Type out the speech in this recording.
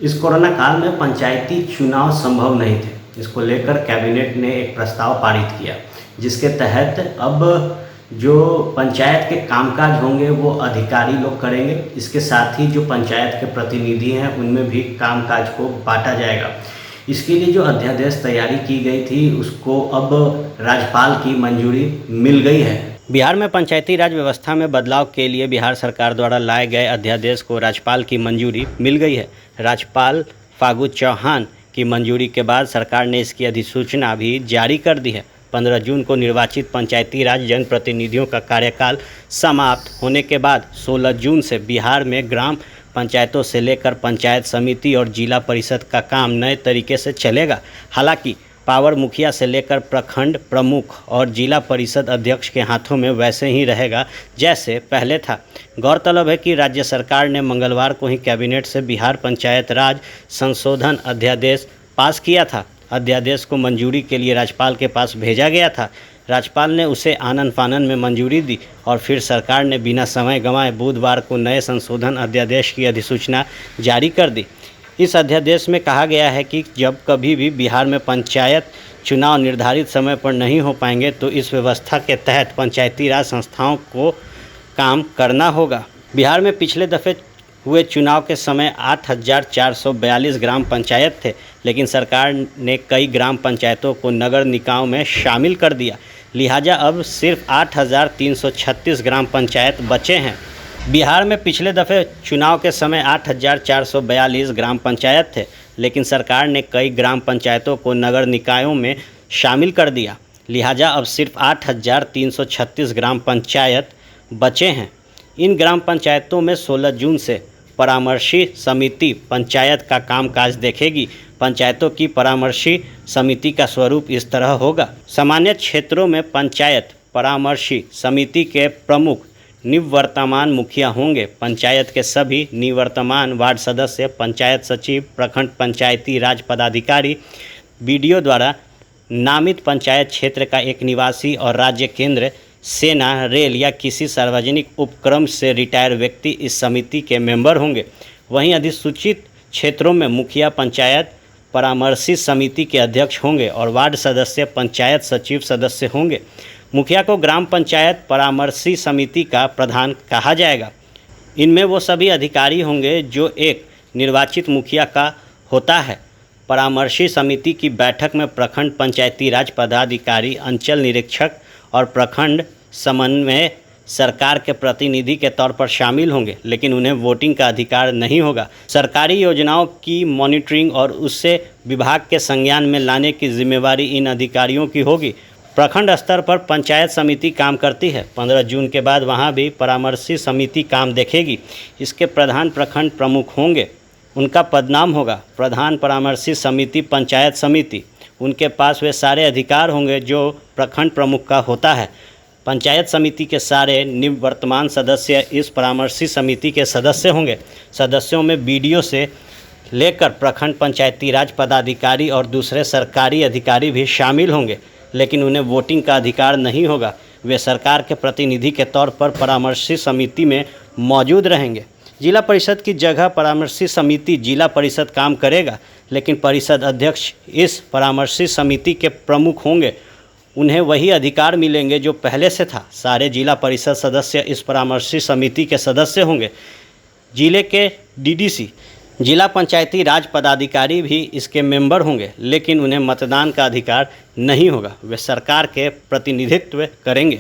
इस कोरोना काल में पंचायती चुनाव संभव नहीं थे। इसको लेकर कैबिनेट ने एक प्रस्ताव पारित किया, जिसके तहत अब जो पंचायत के कामकाज होंगे वो अधिकारी लोग करेंगे। इसके साथ ही जो पंचायत के प्रतिनिधि हैं उनमें भी कामकाज को बांटा जाएगा। इसके लिए जो अध्यादेश तैयारी की गई थी उसको अब राज्यपाल की मंजूरी मिल गई है। बिहार में पंचायती राज व्यवस्था में बदलाव के लिए बिहार सरकार द्वारा लाए गए अध्यादेश को राज्यपाल की मंजूरी मिल गई है। राज्यपाल फागू चौहान की मंजूरी के बाद सरकार ने इसकी अधिसूचना भी जारी कर दी है। 15 जून को निर्वाचित पंचायती राज जनप्रतिनिधियों का कार्यकाल समाप्त होने के बाद 16 जून से बिहार में ग्राम पंचायतों से लेकर पंचायत समिति और जिला परिषद का काम नए तरीके से चलेगा। हालांकि पावर मुखिया से लेकर प्रखंड प्रमुख और जिला परिषद अध्यक्ष के हाथों में वैसे ही रहेगा जैसे पहले था। गौरतलब है कि राज्य सरकार ने मंगलवार को ही कैबिनेट से बिहार पंचायत राज संशोधन अध्यादेश पास किया था। अध्यादेश को मंजूरी के लिए राज्यपाल के पास भेजा गया था। राज्यपाल ने उसे आनन फानन में मंजूरी दी और फिर सरकार ने बिना समय गंवाए बुधवार को नए संशोधन अध्यादेश की अधिसूचना जारी कर दी। इस अध्यादेश में कहा गया है कि जब कभी भी बिहार में पंचायत चुनाव निर्धारित समय पर नहीं हो पाएंगे तो इस व्यवस्था के तहत पंचायती राज संस्थाओं को काम करना होगा। बिहार में पिछले दफ़े हुए चुनाव के समय 8,442 ग्राम पंचायत थे, लेकिन सरकार ने कई ग्राम पंचायतों को नगर निकायों में शामिल कर दिया। लिहाजा अब सिर्फ 8,336 ग्राम पंचायत बचे हैं। बिहार में पिछले दफ़े चुनाव के समय 8,442 ग्राम पंचायत थे, लेकिन सरकार ने कई ग्राम पंचायतों को नगर निकायों में शामिल कर दिया। लिहाजा अब सिर्फ 8,336 ग्राम पंचायत बचे हैं। इन ग्राम पंचायतों में 16 जून से परामर्शी समिति पंचायत का कामकाज देखेगी। पंचायतों की परामर्शी समिति का स्वरूप इस तरह होगा। सामान्य क्षेत्रों में पंचायत परामर्शी समिति के प्रमुख निवर्तमान मुखिया होंगे। पंचायत के सभी निवर्तमान वार्ड सदस्य, पंचायत सचिव, प्रखंड पंचायती राज पदाधिकारी, बीडीओ द्वारा नामित पंचायत क्षेत्र का एक निवासी और राज्य केंद्र, सेना, रेल या किसी सार्वजनिक उपक्रम से रिटायर व्यक्ति इस समिति के मेंबर होंगे। वहीं अधिसूचित क्षेत्रों में मुखिया पंचायत परामर्शी समिति के अध्यक्ष होंगे और वार्ड सदस्य पंचायत सचिव सदस्य होंगे। मुखिया को ग्राम पंचायत परामर्शी समिति का प्रधान कहा जाएगा। इनमें वो सभी अधिकारी होंगे जो एक निर्वाचित मुखिया का होता है। परामर्शी समिति की बैठक में प्रखंड पंचायती राज पदाधिकारी, अंचल निरीक्षक और प्रखंड समन्वय सरकार के प्रतिनिधि के तौर पर शामिल होंगे, लेकिन उन्हें वोटिंग का अधिकार नहीं होगा। सरकारी योजनाओं की मॉनिटरिंग और उससे विभाग के संज्ञान में लाने की जिम्मेवारी इन अधिकारियों की होगी। प्रखंड स्तर पर पंचायत समिति काम करती है। 15 जून के बाद वहां भी परामर्शी समिति काम देखेगी। इसके प्रधान प्रखंड प्रमुख होंगे। उनका पदनाम होगा प्रधान परामर्शी समिति पंचायत समिति। उनके पास वे सारे अधिकार होंगे जो प्रखंड प्रमुख का होता है। पंचायत समिति के सारे निवर्तमान सदस्य इस परामर्शी समिति के सदस्य होंगे। सदस्यों में बीडीओ से लेकर प्रखंड पंचायती राज पदाधिकारी और दूसरे सरकारी अधिकारी भी शामिल होंगे, लेकिन उन्हें वोटिंग का अधिकार नहीं होगा। वे सरकार के प्रतिनिधि के तौर पर परामर्शी समिति में मौजूद रहेंगे। जिला परिषद की जगह परामर्शी समिति जिला परिषद काम करेगा, लेकिन परिषद अध्यक्ष इस परामर्शी समिति के प्रमुख होंगे। उन्हें वही अधिकार मिलेंगे जो पहले से था। सारे जिला परिषद सदस्य इस परामर्शी समिति के सदस्य होंगे। जिले के डीडीसी, जिला पंचायती राज पदाधिकारी भी इसके मेंबर होंगे, लेकिन उन्हें मतदान का अधिकार नहीं होगा। वे सरकार के प्रतिनिधित्व करेंगे।